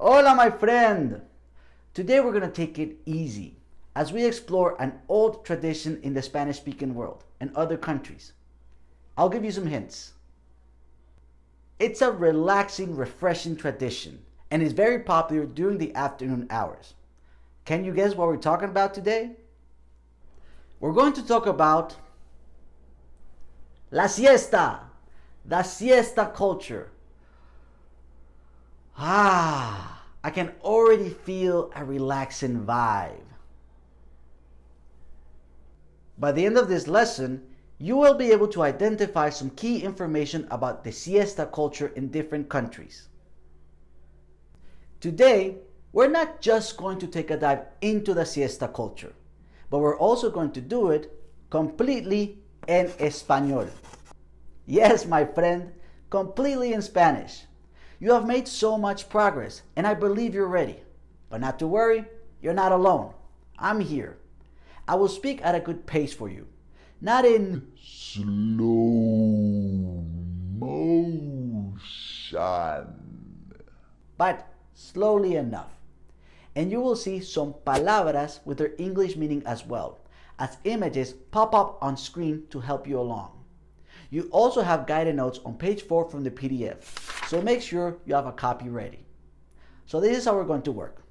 Hola, my friend! Today we're going to take it easy as we explore an old tradition in the Spanish-speaking world and other countries. I'll give you some hints. It's a relaxing, refreshing tradition and is very popular during the afternoon hours. Can you guess what we're talking about today? We're going to talk about la siesta, the siesta culture. I can already feel a relaxing vibe. By the end of this lesson, you will be able to identify some key information about the siesta culture in different countries. Today, we're not just going to take a dive into the siesta culture, but we're also going to do it completely en español. Yes, my friend, completely in Spanish. You have made so much progress, and I believe you're ready. But not to worry, you're not alone. I'm here. I will speak at a good pace for you, not in slow motion, but slowly enough. And you will see some palabras with their English meaning as well, as images pop up on screen to help you along. You also have guided notes on page 4 from the PDF, so make sure you have a copy ready. So this is how we're going to work.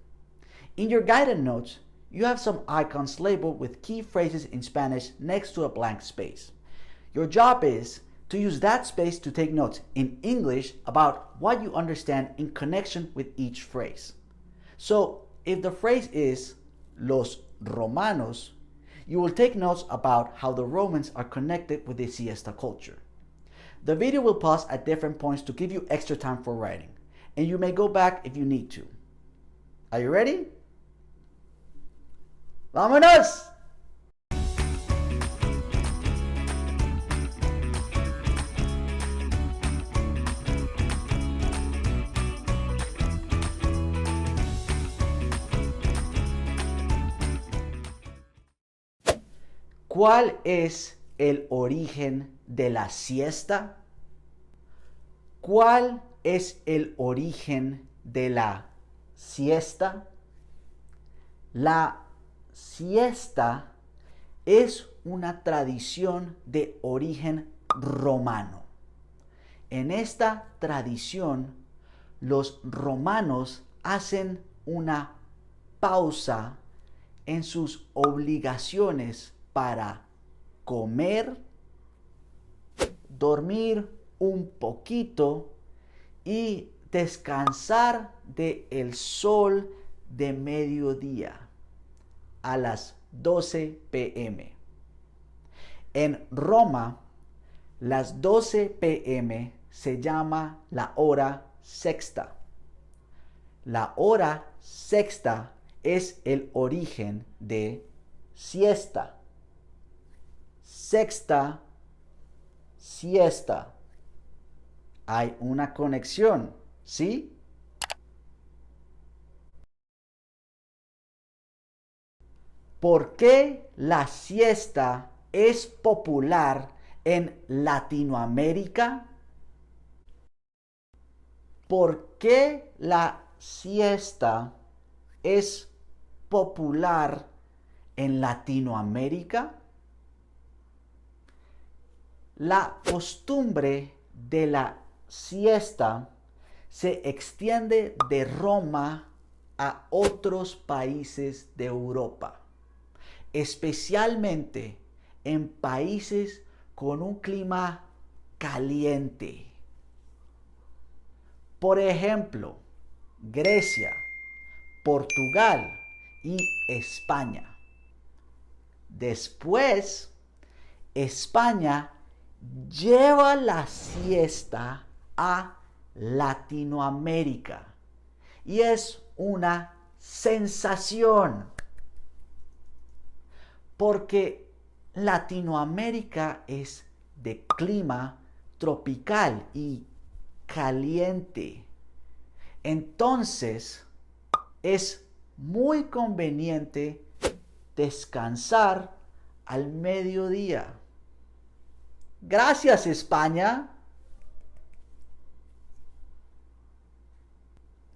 In your guided notes, you have some icons labeled with key phrases in Spanish next to a blank space. Your job is to use that space to take notes in English about what you understand in connection with each phrase. So if the phrase is los romanos, you will take notes about how the Romans are connected with the siesta culture. The video will pause at different points to give you extra time for writing, and you may go back if you need to. Are you ready? ¡Vámonos! ¿Cuál es el origen de la siesta? ¿Cuál es el origen de la siesta? La siesta es una tradición de origen romano. En esta tradición, los romanos hacen una pausa en sus obligaciones para comer, dormir un poquito y descansar del sol de mediodía a las 12 p.m. En Roma, las 12 p.m. se llama la hora sexta. La hora sexta es el origen de siesta. Sexta, siesta. Hay una conexión, ¿sí? ¿Por qué la siesta es popular en Latinoamérica? ¿Por qué la siesta es popular en Latinoamérica? La costumbre de la siesta se extiende de Roma a otros países de Europa, especialmente en países con un clima caliente. Por ejemplo, Grecia, Portugal y España. Después, España lleva la siesta a Latinoamérica y es una sensación porque Latinoamérica es de clima tropical y caliente. Entonces es muy conveniente descansar al mediodía. Gracias, España.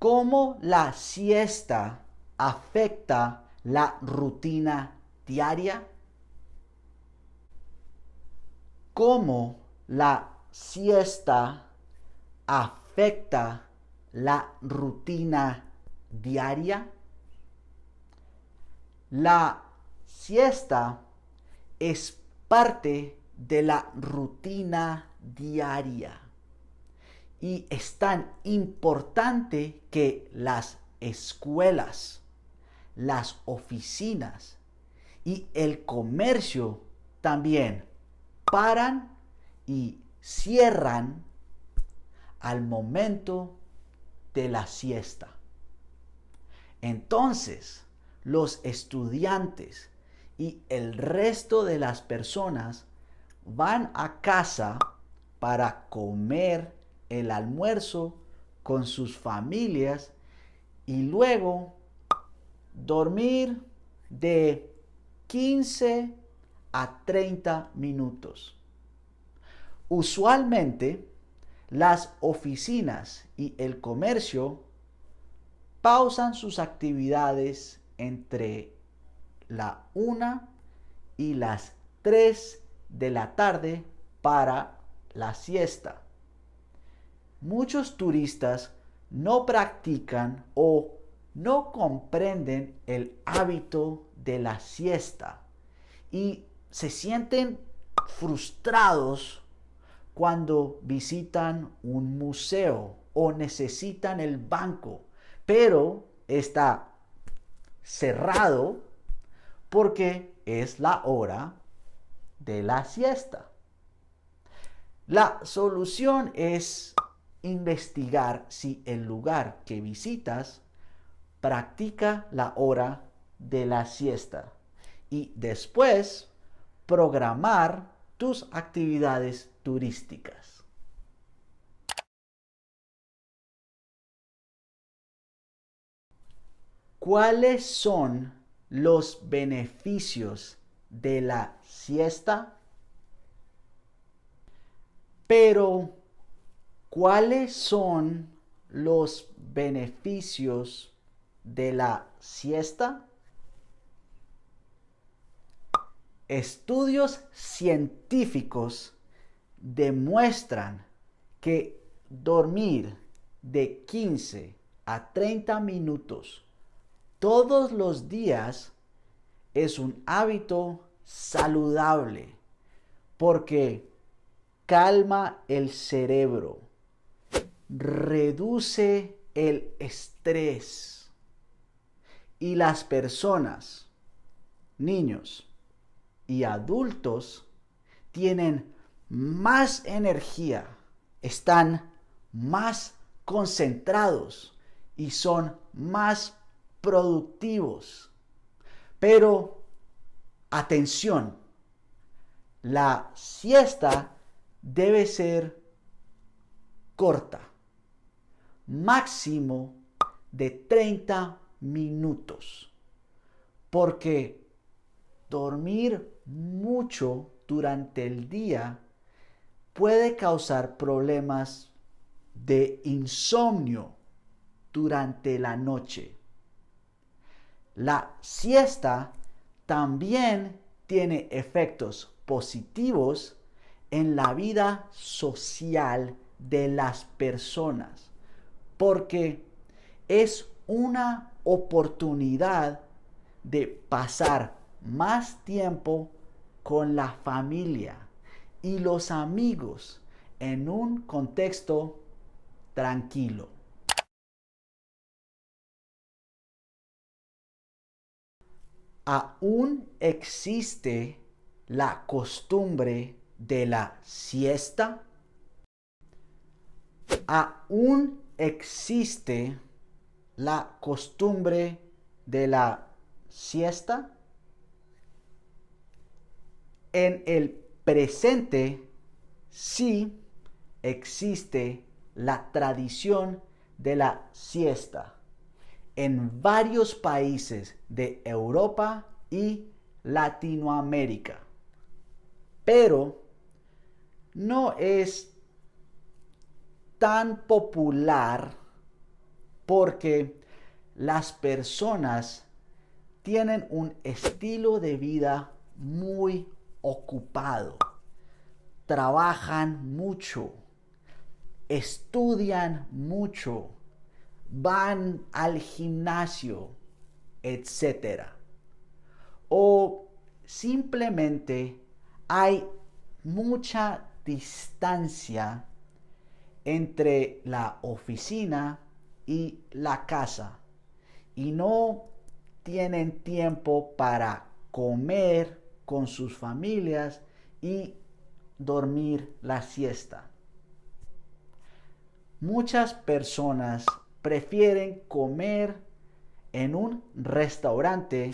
¿Cómo la siesta afecta la rutina diaria? ¿Cómo la siesta afecta la rutina diaria? La siesta es parte de la rutina diaria y es tan importante que las escuelas, las oficinas y el comercio también paran y cierran al momento de la siesta. Entonces, los estudiantes y el resto de las personas van a casa para comer el almuerzo con sus familias y luego dormir de 15 a 30 minutos. Usualmente, las oficinas y el comercio pausan sus actividades entre la 1 y las 3 de la tarde para la siesta. Muchos turistas no practican o no comprenden el hábito de la siesta y se sienten frustrados cuando visitan un museo o necesitan el banco, pero está cerrado porque es la hora de la siesta. La solución es investigar si el lugar que visitas practica la hora de la siesta y después programar tus actividades turísticas. ¿Cuáles son los beneficios de la siesta? Pero, ¿cuáles son los beneficios de la siesta? Estudios científicos demuestran que dormir de 15 a 30 minutos todos los días es un hábito saludable porque calma el cerebro, reduce el estrés y las personas, niños y adultos tienen más energía, están más concentrados y son más productivos. Pero, atención, la siesta debe ser corta, máximo de 30 minutos, porque dormir mucho durante el día puede causar problemas de insomnio durante la noche. La siesta también tiene efectos positivos en la vida social de las personas, porque es una oportunidad de pasar más tiempo con la familia y los amigos en un contexto tranquilo. ¿Aún existe la costumbre de la siesta? ¿Aún existe la costumbre de la siesta? En el presente sí existe la tradición de la siesta en varios países de Europa y Latinoamérica, pero no es tan popular porque las personas tienen un estilo de vida muy ocupado. Trabajan mucho, estudian mucho, van al gimnasio, etcétera. O simplemente hay mucha distancia entre la oficina y la casa y no tienen tiempo para comer con sus familias y dormir la siesta. Muchas personas prefieren comer en un restaurante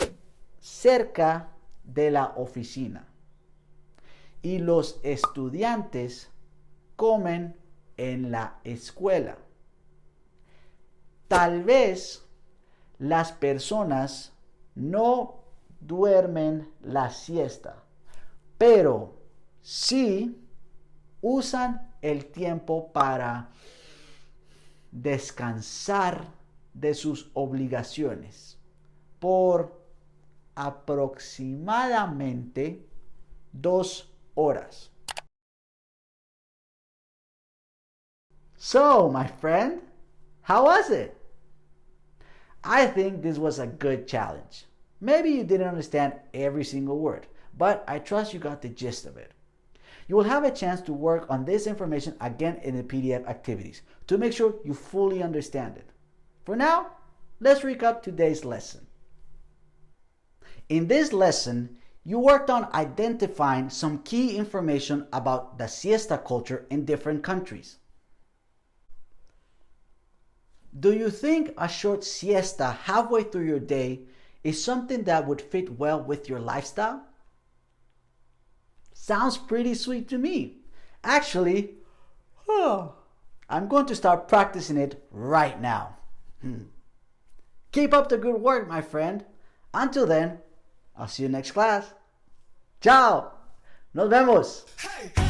cerca de la oficina y los estudiantes comen en la escuela. Tal vez las personas no duermen la siesta, pero sí usan el tiempo para descansar de sus obligaciones por aproximadamente 2 horas. So, my friend, how was it? I think this was a good challenge. Maybe you didn't understand every single word, but I trust you got the gist of it. You will have a chance to work on this information again in the PDF activities to make sure you fully understand it. For now, let's recap today's lesson. In this lesson, you worked on identifying some key information about the siesta culture in different countries. Do you think a short siesta halfway through your day is something that would fit well with your lifestyle? Sounds pretty sweet to me. Actually, I'm going to start practicing it right now. Keep up the good work, my friend. Until then, I'll see you next class. Ciao. Nos vemos. Hey.